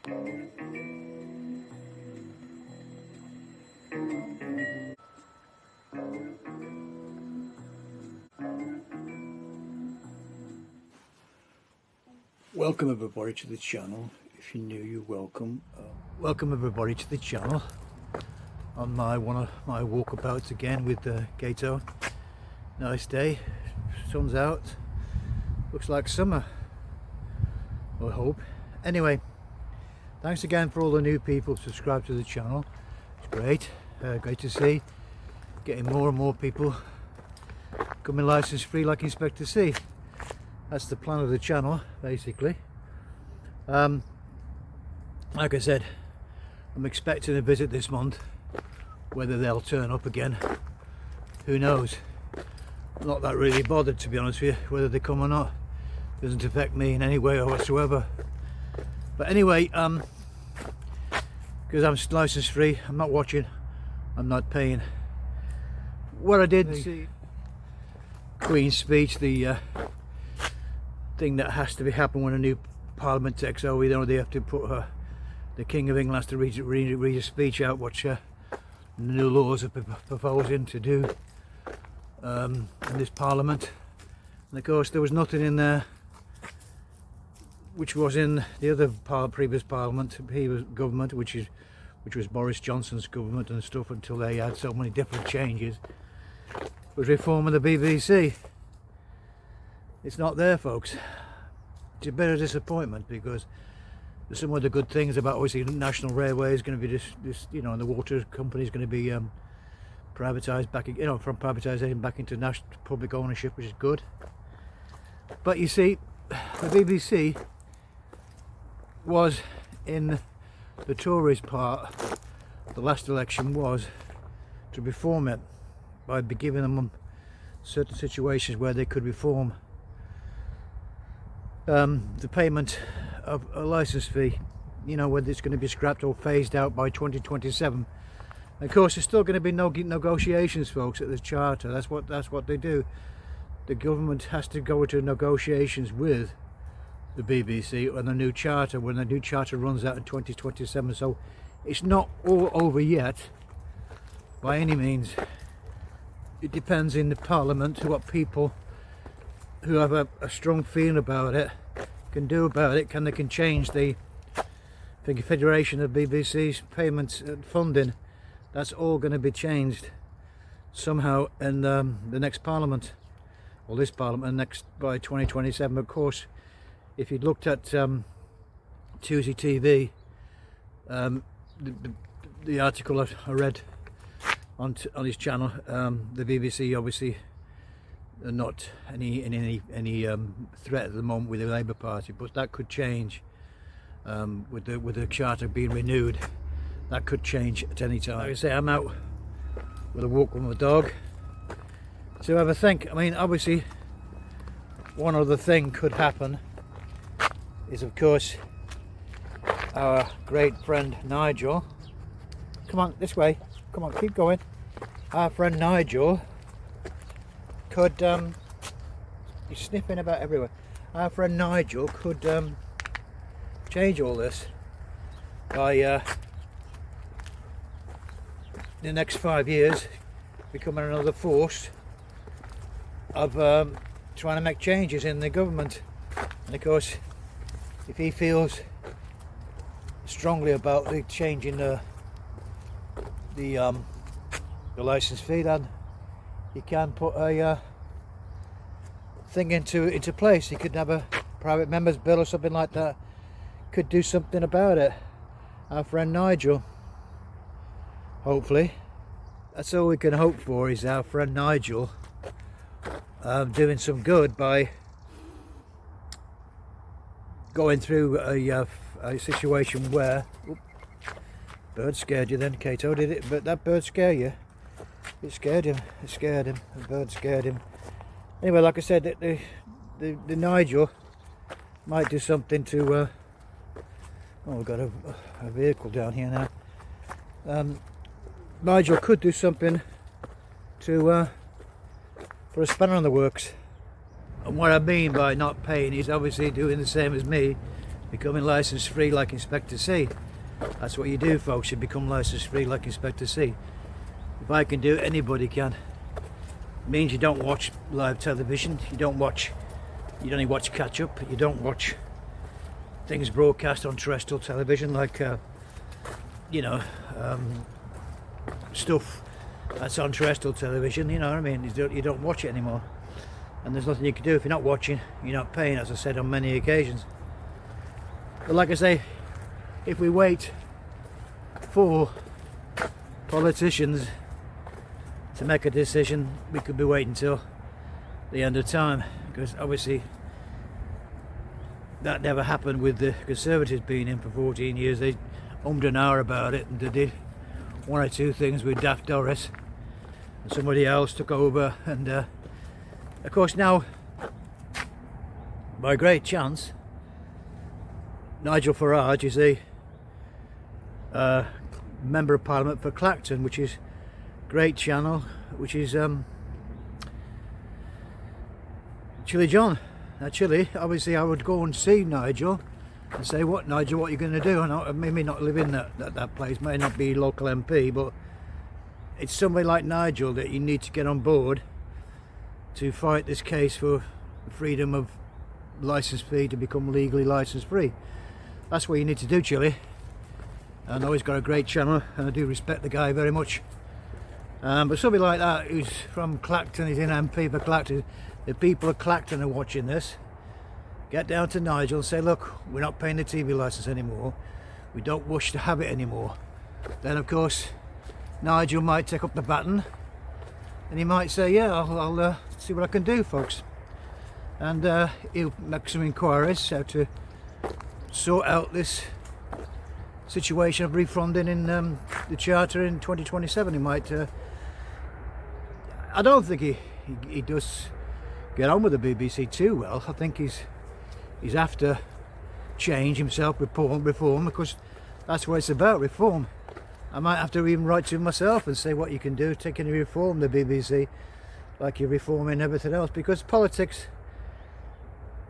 Welcome everybody to the channel. If you're new, you're welcome. Welcome everybody to the channel on one of my walkabouts again with Gato. Nice day, sun's out, looks like summer, I hope. Anyway, thanks again for all the new people subscribed to the channel. It's great, great to see. Getting more and more people coming license free like you expect to see. That's the plan of the channel, basically. Like I said, I'm expecting a visit this month. Whether they'll turn up again, who knows. I'm not that really bothered, to be honest with you, whether they come or not. Doesn't affect me in any way or whatsoever. But anyway, because I'm license free, I'm not watching, I'm not paying. What I did see, Queen's speech, the thing that has to be happen when a new parliament takes over. You know, they have to put the King of England has to read a speech out, which the new laws are proposing to do in this parliament. And of course there was nothing in there which was in the other previous parliament, government, which was Boris Johnson's government and stuff, until they had so many different changes. It was reform of the BBC. It's not there, folks. It's a bit of disappointment, because some of the good things about, obviously, National Railway is going to be this, you know, and the water company is going to be privatised back, you know, from privatisation back into national public ownership, which is good. But you see, the BBC was in the Tories part. The last election was to reform it by giving them certain situations where they could reform the payment of a license fee, you know, whether it's going to be scrapped or phased out by 2027. Of course, there's still going to be no negotiations, folks, at the charter. That's what they do. The government has to go into negotiations with the BBC on the new charter when the new charter runs out in 2027. So it's not all over yet by any means. It depends in the parliament what people who have a strong feeling about it can do about it. They can change the confederation of BBC's payments and funding. That's all going to be changed somehow in the next parliament, or this parliament, next by 2027. Of course, if you looked at Tuesday TV, the article I read on his channel, the BBC obviously are not any threat at the moment with the Labour Party, but that could change with the charter being renewed. That could change at any time. Like I say, I'm out with a walk with my dog to have a think. I mean, obviously, one other thing could happen is, of course, our great friend Nigel. Come on, this way. Come on, keep going. Our friend Nigel could, he's sniffing about everywhere. Our friend Nigel could change all this by the next 5 years, becoming another force of trying to make changes in the government. And of course, if he feels strongly about the changing the license fee, then he can put a thing into place. He could have a private member's bill or something like that. Could do something about it. Our friend Nigel, hopefully. That's all we can hope for, is our friend Nigel doing some good by going through a situation where... Oops, bird scared you then, Cato, did it? But that bird scare you? It scared him. It scared him. The bird scared him. Anyway, like I said, the Nigel might do something to... oh, we've got a vehicle down here now. Nigel could do something to put a spanner on the works. And what I mean by not paying is obviously doing the same as me, becoming license free like Inspector C. That's what you do, folks. You become license free like Inspector C. If I can do it, anybody can. It means you don't watch live television. You don't only watch catch up. You don't watch things broadcast on terrestrial television like stuff that's on terrestrial television. You know what I mean? You don't watch it anymore, and there's nothing you can do. If you're not watching, you're not paying, as I said on many occasions. But like I say, if we wait for politicians to make a decision, we could be waiting till the end of time, because obviously that never happened with the Conservatives being in for 14 years. They ummed an hour about it, and they did one or two things with Daft Doris, and somebody else took over, and of course now, by great chance, Nigel Farage is a Member of Parliament for Clacton, which is great channel, which is Chilly John. Now Chilly, obviously I would go and see Nigel and say, what Nigel, what are you going to do? And I maybe not live in that place, may not be local MP, but it's somebody like Nigel that you need to get on board to fight this case for freedom of licence fee to become legally licence free. That's what you need to do, Chilly. I know he's got a great channel, and I do respect the guy very much. But somebody like that who's from Clacton, he's in MP for Clacton, the people of Clacton are watching this, get down to Nigel and say, look, we're not paying the TV licence anymore, we don't wish to have it anymore. Then of course Nigel might take up the baton and he might say, yeah, I'll see what I can do, folks, and he'll make some inquiries how to sort out this situation of refunding in the Charter in 2027. He might I don't think he does get on with the BBC too well. I think he's after change himself, reform, because that's what it's about, reform. I might have to even write to him myself and say what you can do, taking to reform the BBC like you're reforming everything else, because politics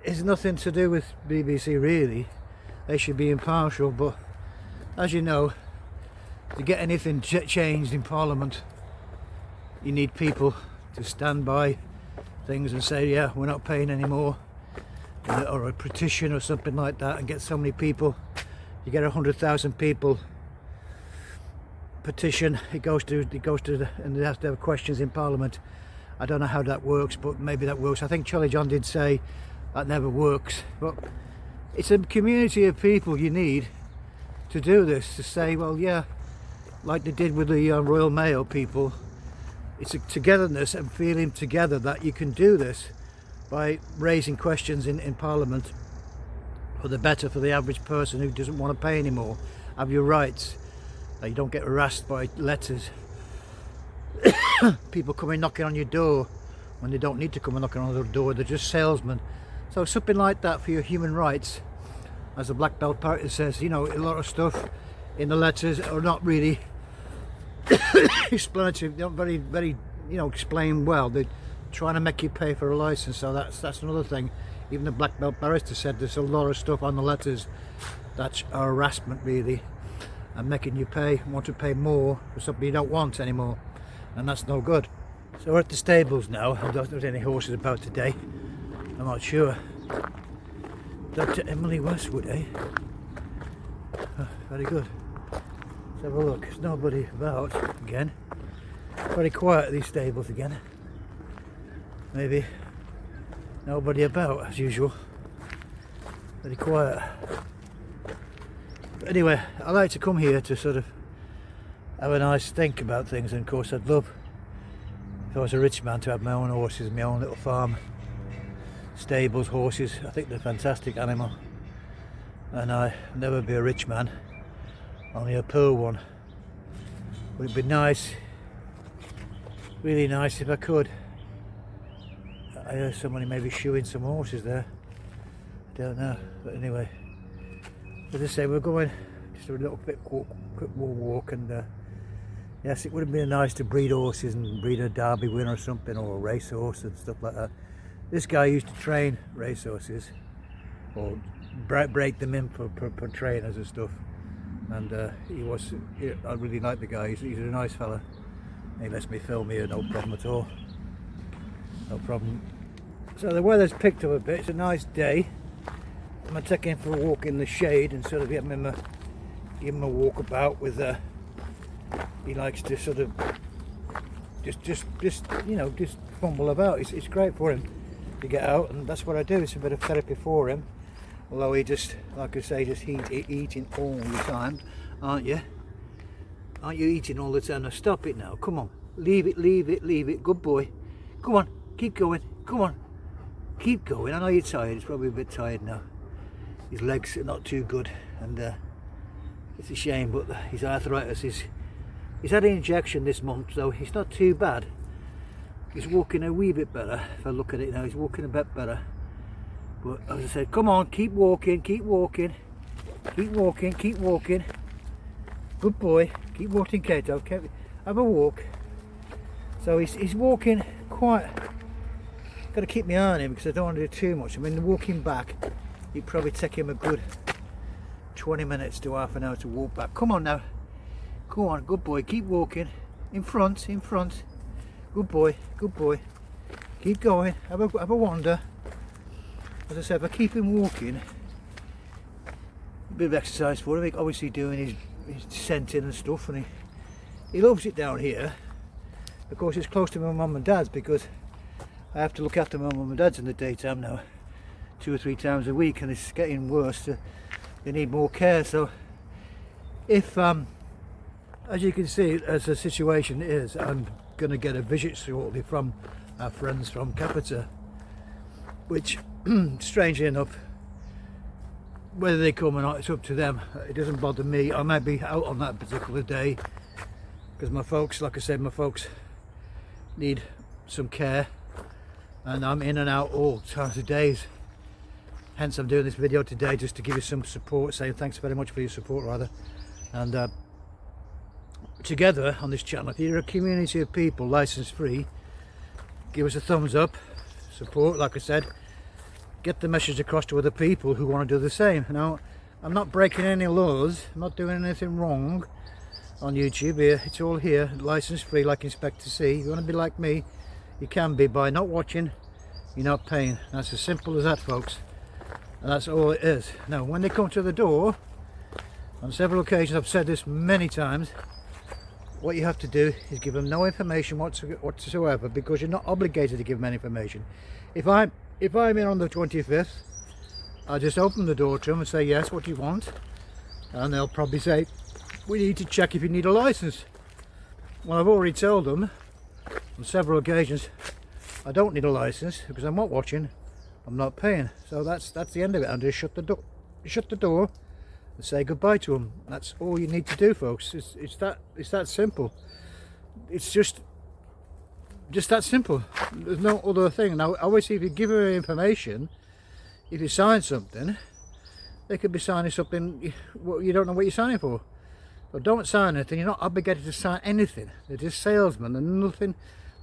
is nothing to do with BBC really. They should be impartial, but as you know, to get anything changed in Parliament, you need people to stand by things and say, yeah, we're not paying anymore, or a petition or something like that, and get so many people. You get 100,000 people petition, it goes to and they have to have questions in Parliament. I don't know how that works, but maybe that works. I think Chilly John did say that never works, but it's a community of people you need to do this, to say, well, yeah, like they did with the Royal Mail people, it's a togetherness and feeling together that you can do this by raising questions in Parliament for the better for the average person who doesn't want to pay anymore. Have your rights. You don't get harassed by letters. People coming knocking on your door when they don't need to come and knocking on the door, they're just salesmen. So something like that for your human rights. As the Black Belt Party says, you know, a lot of stuff in the letters are not really explanatory, not very, you know, explained well. They're trying to make you pay for a license, so that's another thing. Even the Black Belt barrister said there's a lot of stuff on the letters that are harassment really, and making you want to pay more for something you don't want anymore, and that's no good. So we're at the stables now. I don't know if there's any horses about today, I'm not sure. Dr. Emily Westwood, eh? Oh, very good. Let's have a look. There's nobody about again. Very quiet, these stables again. Maybe nobody about as usual. Very quiet. But anyway, I like to come here to sort of have a nice think about things, and of course I'd love, if I was a rich man, to have my own horses, my own little farm. Stables, horses, I think they're a fantastic animal, and I'll never be a rich man, only a poor one. But it'd be nice, really nice if I could. I heard somebody maybe shoeing some horses there, I don't know, but anyway, as I say, we're going just a little bit quick walk, and yes, it would have been nice to breed horses and breed a Derby winner or something, or a racehorse and stuff like that. This guy used to train racehorses, or break them in for trainers and stuff. And I really like the guy. He's a nice fella. He lets me film here, no problem at all. No problem. So the weather's picked up a bit. It's a nice day. I'm gonna take him for a walk in the shade and sort of give him a walk about with. He likes to sort of just fumble about. It's great for him to get out, and that's what I do. It's a bit of therapy for him. Although he just, like I say, just eating all the time, aren't you? Aren't you eating all the time? Now stop it now. Come on, leave it. Good boy. Come on, keep going. Come on, keep going. I know you're tired. He's probably a bit tired now. His legs are not too good, and it's a shame. But his arthritis he's had an injection this month, so he's not too bad. He's walking a wee bit better. If I look at it now, he's walking a bit better. But as I said, come on, keep walking. Good boy. Keep walking, Kato. Have a walk. So he's walking quite. Got to keep my eye on him because I don't want to do too much. I mean, walking back, it'd probably take him a good 20 minutes to half an hour to walk back. Come on now. Go on, good boy. Keep walking. In front. Good boy. Keep going. Have a wander. As I said, if I keep him walking, a bit of exercise for him. Obviously doing his scenting and stuff, and he loves it down here. Of course, it's close to my mum and dad's because I have to look after my mum and dad's in the daytime now, 2 or 3 times a week, and it's getting worse. They need more care. So, if as you can see, as the situation is, I'm going to get a visit shortly from our friends from Capita, which, strangely enough, whether they come or not, it's up to them. It doesn't bother me. I might be out on that particular day because my folks, like I said, my folks need some care, and I'm in and out all times of days. Hence I'm doing this video today just to give you some support, saying thanks very much for your support rather. And together on this channel, if you're a community of people license free, give us a thumbs up, support, like I said, get the message across to other people who want to do the same. Now, I'm not breaking any laws, I'm not doing anything wrong on YouTube here. It's all here, license free, like Inspector C. If you want to be like me, you can be by not watching, you're not paying. That's as simple as that, folks, and that's all it is. Now, when they come to the door, on several occasions, I've said this many times, what you have to do is give them no information whatsoever, because you're not obligated to give them any information. If I'm in on the 25th, I'll just open the door to them and say, yes, what do you want? And they'll probably say, we need to check if you need a license. Well, I've already told them on several occasions I don't need a license because I'm not watching, I'm not paying. So that's the end of it. And just shut the door and say goodbye to them. That's all you need to do, folks. It's that simple. It's just that simple. There's no other thing. Now, obviously, if you give her information, if you sign something, they could be signing something you don't know what you're signing for. So don't sign anything. You're not obligated to sign anything. They're just salesmen and nothing.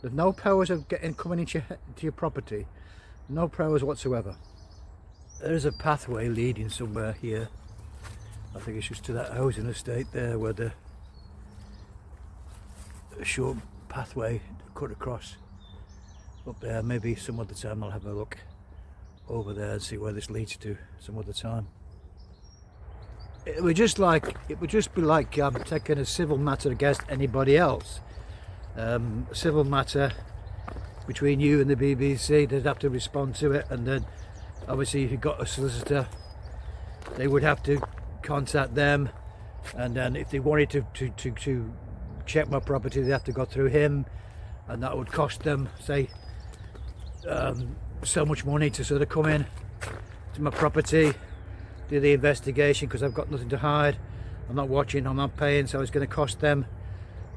There's no powers of coming into your property. No powers whatsoever. There is a pathway leading somewhere here. I think it's just to that housing estate there, where the short pathway cut across up there. Maybe some other time I'll have a look over there and see where this leads to some other time. It would just be like taking a civil matter against anybody else. A civil matter between you and the BBC, they'd have to respond to it, and then obviously if you've got a solicitor, they would have to contact them, and then if they wanted to check my property, they have to go through him, and that would cost them, say, so much money to sort of come in to my property, do the investigation, because I've got nothing to hide, I'm not watching, I'm not paying, so it's going to cost them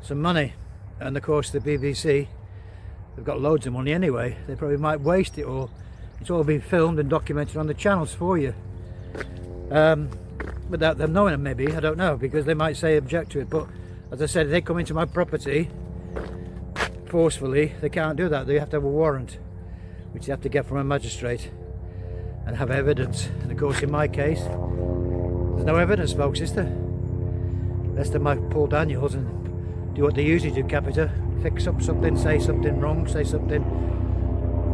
some money. And of course the BBC, they've got loads of money anyway, they probably might waste it all. It's all been filmed and documented on the channels for you, without them knowing it, maybe, I don't know, because they might say object to it. But as I said, if they come into my property forcefully, they can't do that. They have to have a warrant, which they have to get from a magistrate. and have evidence. And of course in my case there's no evidence, folks, is there? Unless they might Paul Daniels and do what they usually do, Capita, fix up something, say something wrong, say something,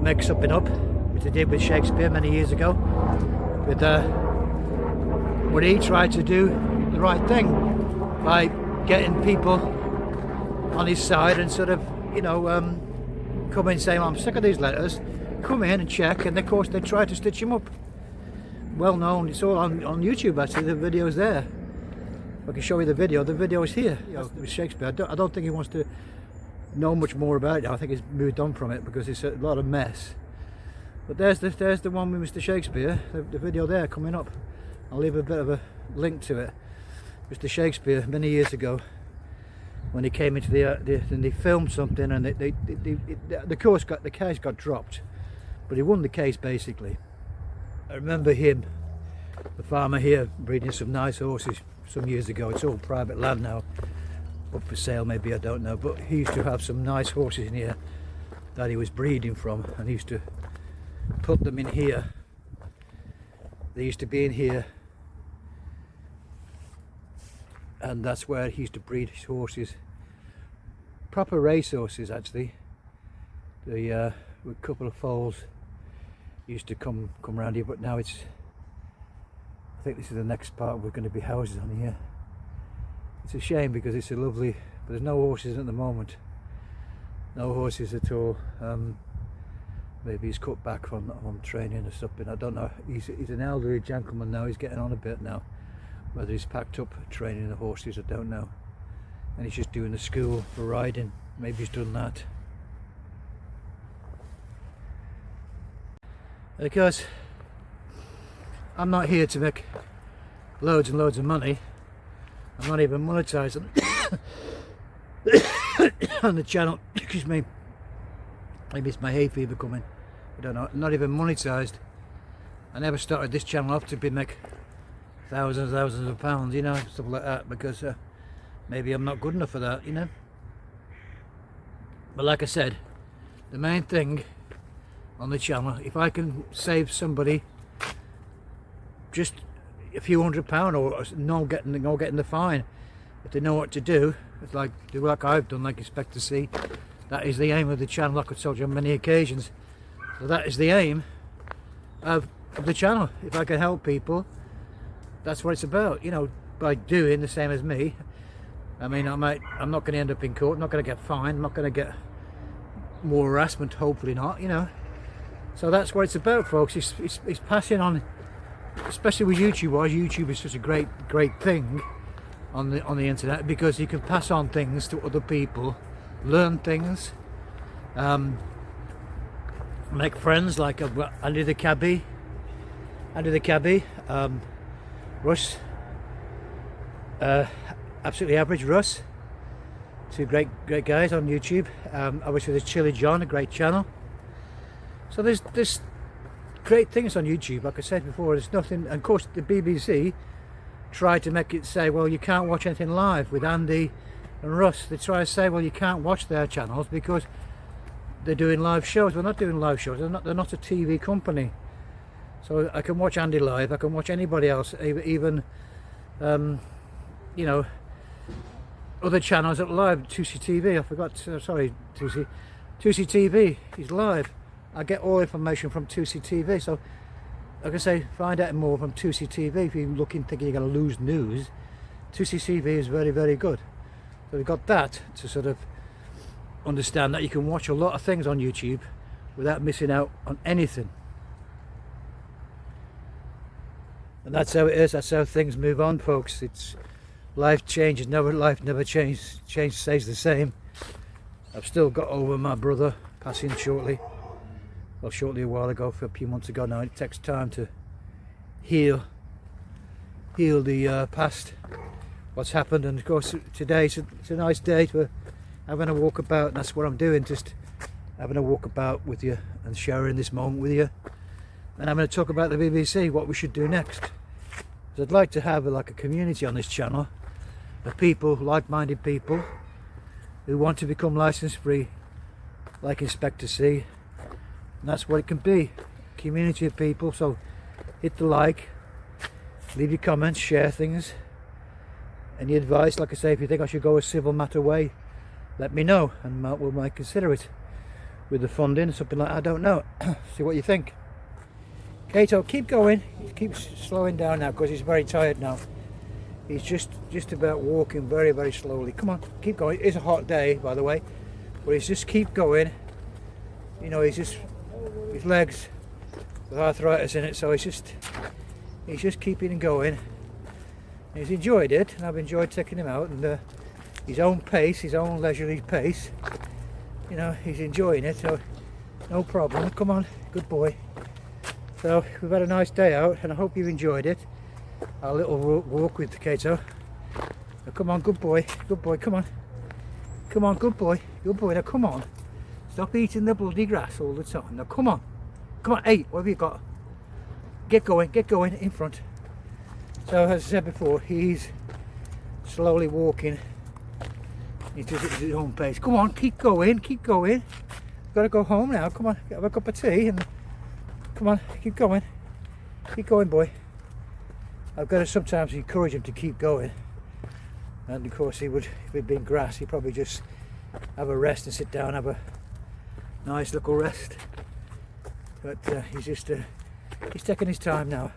make something up, which they did with Shakespeare many years ago, with when he tried to do the right thing by getting people on his side and sort of, you know, come in saying, well, I'm sick of these letters, come in and check, and of course they try to stitch him up. Well known, it's all on YouTube actually, the video's there. I can show you the video is here. You know, with Shakespeare, I don't think he wants to know much more about it. I think he's moved on from it because it's a lot of mess. But there's the one with Mr. Shakespeare, the video there coming up. I'll leave a bit of a link to it. Mr. Shakespeare, many years ago, when he came into and they filmed something, and the case got dropped, but he won the case basically. I remember him, the farmer here, breeding some nice horses some years ago. It's all private land now, up for sale maybe, I don't know, but he used to have some nice horses in here that he was breeding from, and he used to put them in here. They used to be in here, and that's where he used to breed his horses, proper race horses actually. With a couple of foals used to come around here, but now it's, I think this is the next part, we're going to be houses on here. It's a shame because it's a lovely, but there's no horses at the moment, no horses at all. Maybe he's cut back on training or something, I don't know. He's an elderly gentleman now, he's getting on a bit now. Whether he's packed up training the horses, I don't know. And he's just doing the school for riding, maybe he's done that. Because I'm not here to make loads and loads of money. I'm not even monetizing on the channel. Excuse me. Maybe it's my hay fever coming. I don't know. Not even monetized. I never started this channel off to make thousands of pounds, you know, stuff like that, because maybe I'm not good enough for that, you know. But like I said, the main thing on the channel, if I can save somebody just a few £100 or not getting the fine, if they know what to do, it's like do like I've done, like expect to see. That is the aim of the channel, like I've told you on many occasions. So that is the aim of the channel. If I can help people, that's what it's about, you know, by doing the same as me. I mean, I'm not going to end up in court, I'm not going to get fined, I'm not going to get more harassment, hopefully not, you know. So that's what it's about, folks. It's passing on, especially with YouTube. Why YouTube is such a great thing on the internet, because you can pass on things to other people, learn things, make friends. Like I've got Andy the cabbie, Russ, absolutely average Russ, two great guys on YouTube. Obviously there's Chili John, a great channel. So there's great things on YouTube. Like I said before, there's nothing. And of course the BBC tried to make it say, well, you can't watch anything live with Andy and Russ. They try to say, well, you can't watch their channels because they're doing live shows. We're not doing live shows. They're not a TV company. So I can watch Andy live, I can watch anybody else, even you know, other channels that are live. 2C TV, I forgot, sorry 2C TV is live. I get all information from 2C TV, so like I say, find out more from 2C TV. If you're looking, thinking you're going to lose news, 2C TV is very good. So we've got that to sort of understand that you can watch a lot of things on YouTube without missing out on anything. And that's how it is, that's how things move on, folks. It's life changes, life never changes, change stays the same. I've still got over my brother passing shortly. Well, shortly a while ago, for a few months ago now. It takes time to heal the past, what's happened. And of course today it's a nice day to having a walk about, and that's what I'm doing, just having a walk about with you and sharing this moment with you. And I'm going to talk about the BBC, what we should do next. Because I'd like to have like a community on this channel of people, like-minded people, who want to become license free, like Inspector C. And that's what it can be, community of people. So hit the like, leave your comments, share things. Any advice, like I say, if you think I should go a civil matter way, let me know, and we might consider it with the funding or something like that. I don't know. See what you think. Kato, keep going. He keeps slowing down now because he's very tired now. He's just about walking very, very slowly. Come on, keep going. It's a hot day, by the way, but he's just keep going. You know, he's just, his legs with arthritis in it, so he's just keeping going. He's enjoyed it, and I've enjoyed taking him out, and his own pace, his own leisurely pace. You know, he's enjoying it, so no problem. Come on, good boy. So we've had a nice day out, and I hope you've enjoyed it. Our little walk with Kato. Now, come on, good boy, come on. Come on, good boy, now come on. Stop eating the bloody grass all the time. Now come on, hey, what have you got? Get going, in front. So as I said before, he's slowly walking. He's just at his own pace. Come on, keep going. Got to go home now. Come on, have a cup of tea and come on, keep going, boy. I've got to sometimes encourage him to keep going. And of course, if it'd been grass, he'd probably just have a rest and sit down, have a nice little rest. But he's taking his time now,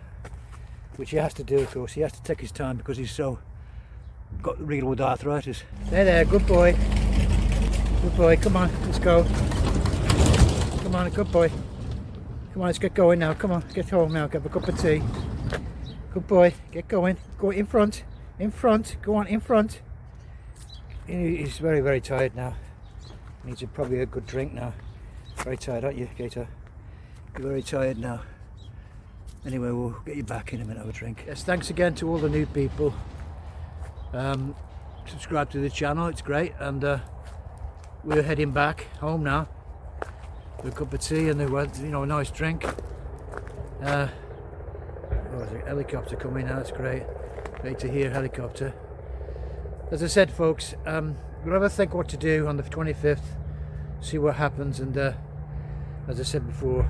which he has to do, of course. He has to take his time because he's got real with arthritis. There, good boy, come on, let's go. Come on, good boy. Come on, let's get going now. Come on, get home now, get a cup of tea. Good boy, get going. Go in front, go on, in front. He's very, very tired now. Needs probably a good drink now. Very tired, aren't you, Gator? You're very tired now. Anyway, we'll get you back in a minute, have a drink. Yes, thanks again to all the new people. Subscribe to the channel, it's great. And we're heading back home now. With a cup of tea and a nice drink. There's a helicopter coming now, that's great. Great to hear helicopter. As I said, folks, we'll have a think what to do on the 25th, see what happens, and as I said before,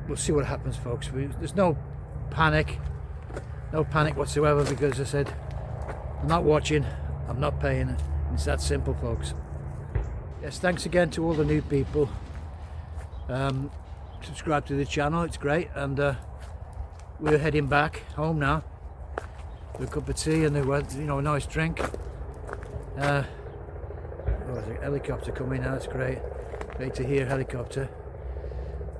we'll see what happens, folks. There's no panic whatsoever, because as I said, I'm not watching, I'm not paying. It's that simple, folks. Yes, thanks again to all the new people. Subscribe to the channel, it's great. And we're heading back home now with a cup of tea and a nice drink. There's a helicopter coming now, that's great. Great to hear helicopter.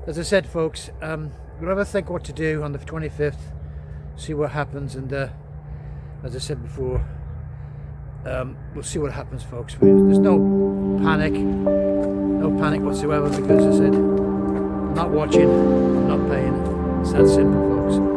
As I said, folks, we'll have a think what to do on the 25th, see what happens, and as I said before, we'll see what happens, folks. There's no panic whatsoever, because as I said, I'm not watching, I'm not paying. It's that simple, folks.